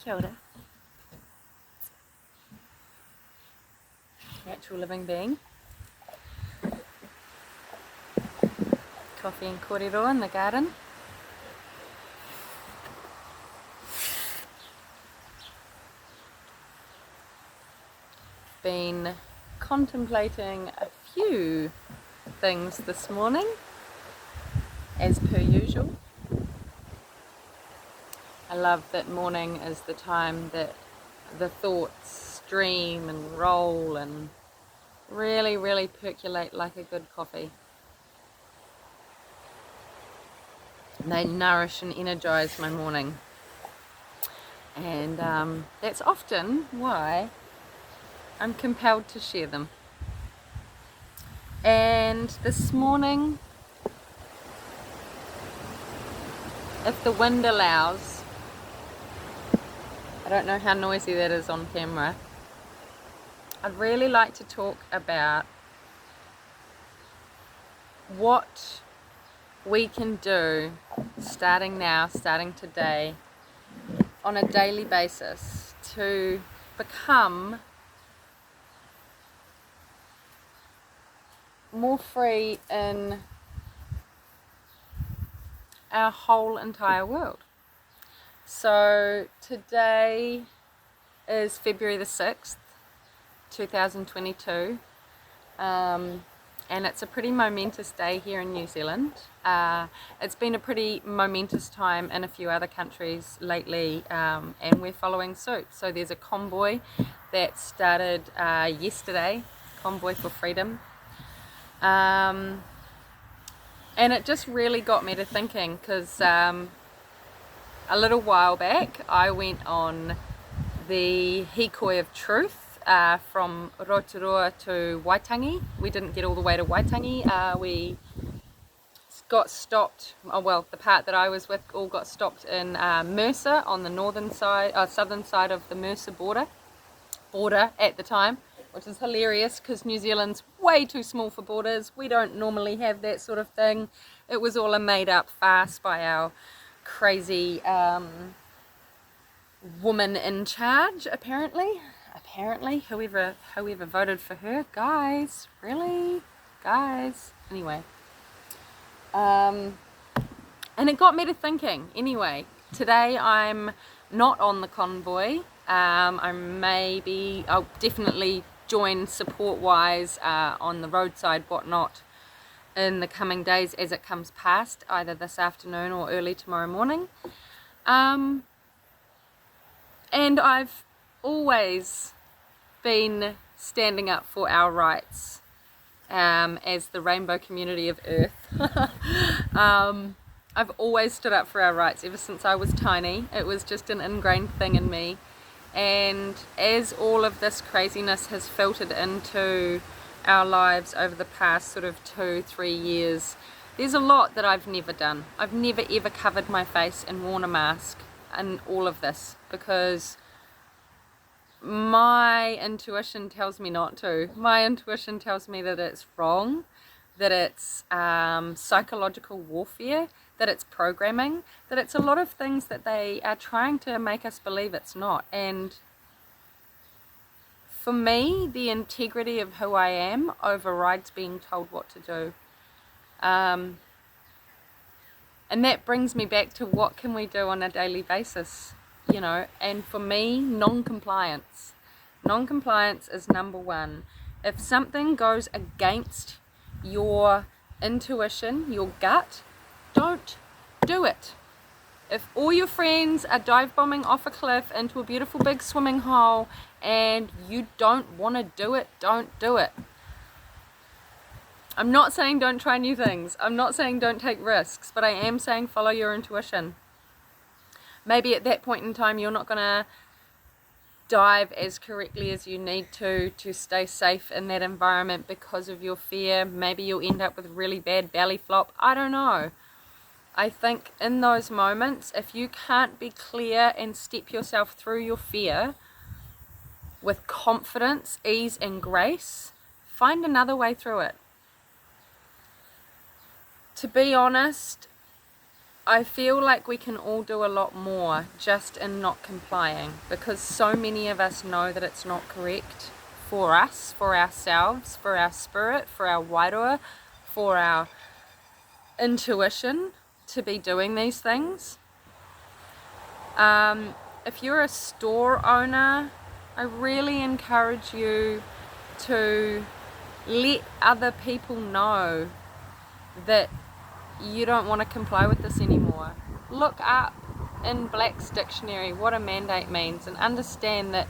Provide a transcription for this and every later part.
Kia ora. Natural living being. Coffee and korero in the garden. Been contemplating a few things this morning, as per usual. I love that morning is the time that the thoughts stream and roll and really percolate like a good coffee. They nourish and energize my morning, and that's often why I'm compelled to share them. And this morning, if the wind allows, I don't know how noisy that is on camera, I'd really like to talk about what we can do starting now, starting today, on a daily basis to become more free in our whole entire world. So today is February the 6th, 2022, and it's a pretty momentous day here in New Zealand. It's been a pretty momentous time in a few other countries lately, and we're following suit. So there's a convoy that started yesterday, Convoy for Freedom. And it just really got me to thinking, because a little while back I went on the hikoi of truth from Rotorua to Waitangi. We didn't get all the way to Waitangi. We got stopped, the part that I was with all got stopped in Mercer on the northern side, southern side of the Mercer border at the time, which is hilarious because New Zealand's way too small for borders. We don't normally have that sort of thing. It was all a made up farce by our crazy woman in charge, apparently, whoever voted for her. Guys, really? Guys? Anyway. And it got me to thinking. Anyway, today I'm not on the convoy. I'll definitely join support-wise on the roadside whatnot in the coming days as it comes past, either this afternoon or early tomorrow morning. And I've always been standing up for our rights as the rainbow community of Earth. I've always stood up for our rights ever since I was tiny. It was just an ingrained thing in me. And as all of this craziness has filtered into our lives over the past sort of 2-3 years, there's a lot that I've never done. I've never ever covered my face and worn a mask in all of this because my intuition tells me not to. My intuition tells me that it's wrong, that it's psychological warfare, that it's programming, that it's a lot of things that they are trying to make us believe it's not. And for me, the integrity of who I am overrides being told what to do. And that brings me back to what can we do on a daily basis, you know. And for me, non-compliance. Non-compliance is number one. If something goes against your intuition, your gut, don't do it. If all your friends are dive bombing off a cliff into a beautiful big swimming hole and you don't want to do it, don't do it. I'm not saying don't try new things. I'm not saying don't take risks, but I am saying follow your intuition. Maybe at that point in time you're not going to dive as correctly as you need to stay safe in that environment because of your fear. Maybe you'll end up with really bad belly flop. I don't know. I think in those moments, if you can't be clear and step yourself through your fear with confidence, ease and grace, find another way through it. To be honest, I feel like we can all do a lot more just in not complying, because so many of us know that it's not correct for us, for ourselves, for our spirit, for our wairoa, for our intuition to be doing these things. If you're a store owner, I really encourage you to let other people know that you don't want to comply with this anymore. Look up in Black's dictionary what a mandate means and understand that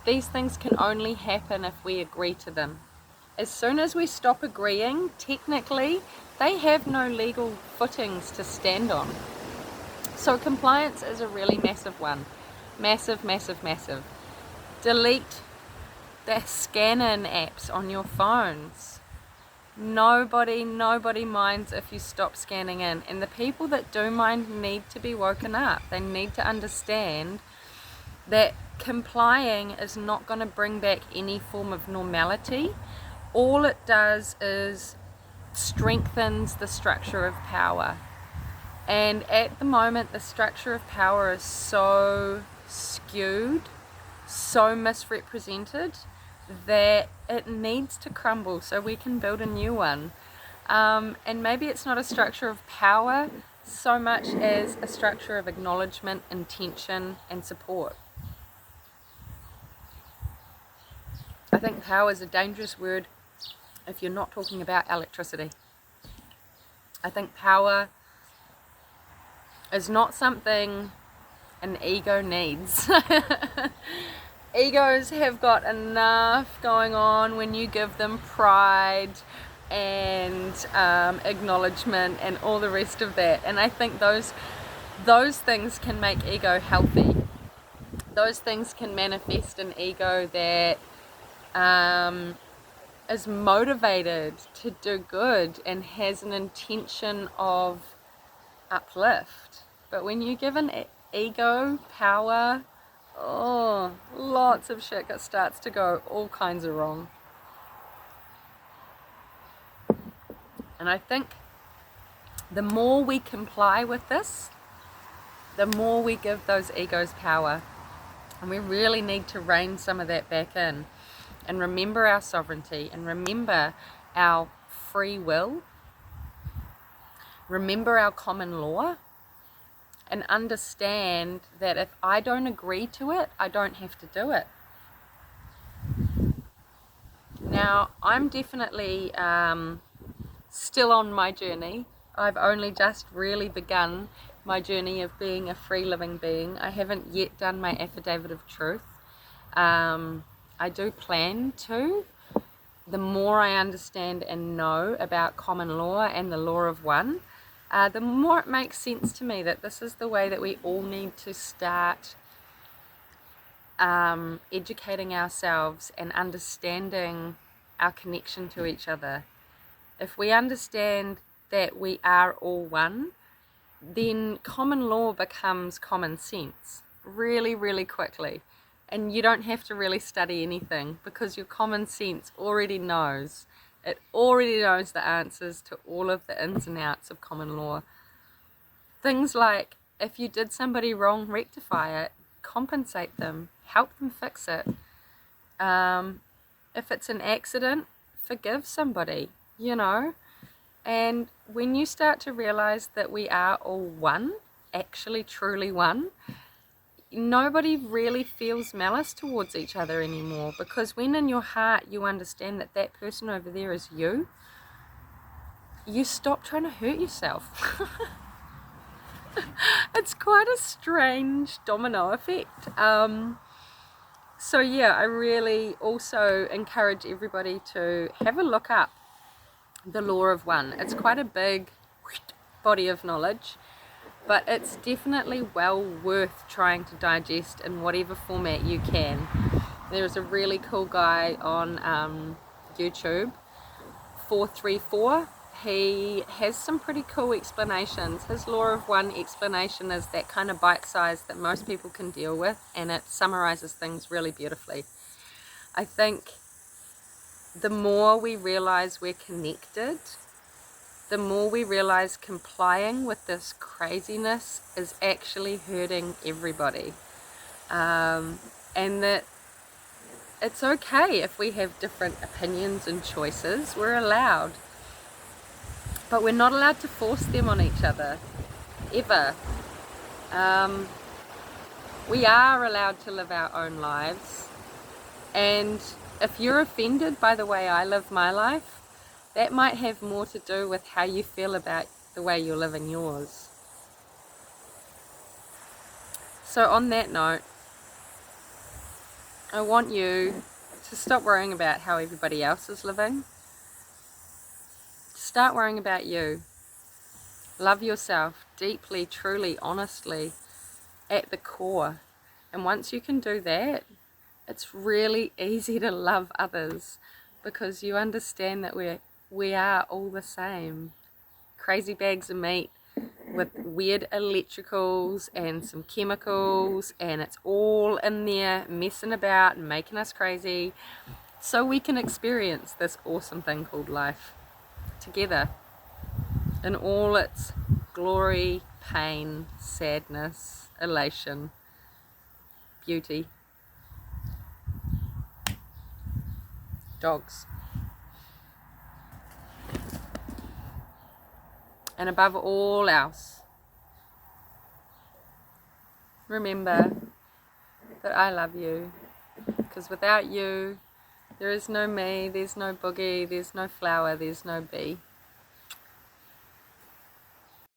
these things can only happen if we agree to them. As soon as we stop agreeing, technically, they have no legal footings to stand on. So compliance is a really massive one. Massive, massive, massive. Delete the scan-in apps on your phones. Nobody minds if you stop scanning in. And the people that do mind need to be woken up. They need to understand that complying is not going to bring back any form of normality. All it does is strengthens the structure of power. And at the moment, the structure of power is so skewed, so misrepresented, that it needs to crumble so we can build a new one. And maybe it's not a structure of power so much as a structure of acknowledgement, intention, and support. I think power is a dangerous word if you're not talking about electricity. I think power is not something an ego needs. Egos have got enough going on when you give them pride and acknowledgement and all the rest of that. And I think those things can make ego healthy. Those things can manifest an ego that is motivated to do good and has an intention of uplift. But when you give an ego power, lots of shit starts to go all kinds of wrong. And I think the more we comply with this, the more we give those egos power. And we really need to rein some of that back in and remember our sovereignty and remember our free will, remember our common law, and understand that if I don't agree to it, I don't have to do it. Now, I'm definitely still on my journey. I've only just really begun my journey of being a free living being. I haven't yet done my affidavit of truth. I do plan to. The more I understand and know about common law and the law of one, the more it makes sense to me that this is the way that we all need to start educating ourselves and understanding our connection to each other. If we understand that we are all one, then common law becomes common sense really, really quickly. And you don't have to really study anything because your common sense already knows. It already knows the answers to all of the ins and outs of common law. Things like, if you did somebody wrong, rectify it, compensate them, help them fix it. If it's an accident, forgive somebody, you know. And when you start to realize that we are all one, actually truly one, nobody really feels malice towards each other anymore, because when in your heart you understand that that person over there is you, you stop trying to hurt yourself. It's quite a strange domino effect. So yeah, I really also encourage everybody to have a look up the law of one. It's quite a big body of knowledge, but it's definitely well worth trying to digest in whatever format you can. There's a really cool guy on YouTube, 434. He has some pretty cool explanations. His law of one explanation is that kind of bite size that most people can deal with, and it summarizes things really beautifully. I think the more we realize we're connected, the more we realize complying with this craziness is actually hurting everybody. And that it's okay if we have different opinions and choices. We're allowed. But we're not allowed to force them on each other, ever. We are allowed to live our own lives. And if you're offended by the way I live my life, that might have more to do with how you feel about the way you're living yours. So on that note, I want you to stop worrying about how everybody else is living. Start worrying about you. Love yourself deeply, truly, honestly, at the core. And once you can do that, it's really easy to love others, because you understand that we are all the same. Crazy bags of meat with weird electricals and some chemicals, and it's all in there messing about and making us crazy, so we can experience this awesome thing called life together in all its glory, pain, sadness, elation, beauty. Dogs. And above all else, remember that I love you, because without you, there is no me, there's no boogie, there's no flower, there's no bee.